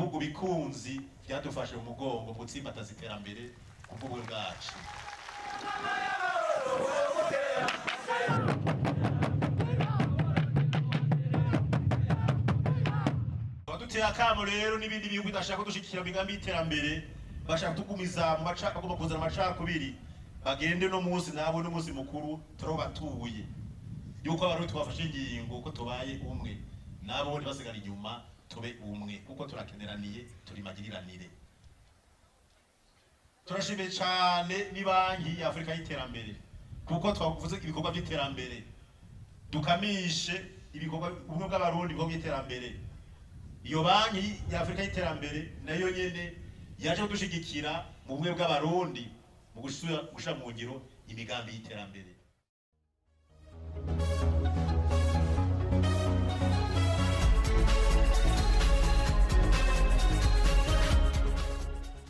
bihugu bikunzi byadufashe mu mugongo gutsimbataza iterambere ku bw'ubumwe bwacu. Baduteye akamo rero n'ibindi bihugu bidashaka dushikira migambi y'iterambere, bashaka tugumiza mu macaka agomba kuzana amacakubiri, bagende no munsi nabo n'umunsi mukuru turobatuye yuko abarundi twafashe ingingo ko tubaye umwe nabo ntibasigara inyuma, tube umwe kuko turakeneraniye, turi magiriranire. Turashimiye cyane ni banki ya Afrika y'iterambere kuko twavuze ibikorwa by'iterambere, dukamishe ibikorwa ubumwe bw'abarundi bwo by'iterambere. Iyo banki ya Afrika y'iterambere nayo nyene yaje kudushigikira mu bumwe bw'abarundi mu gushira mu ngiro imigambi y'iterambere.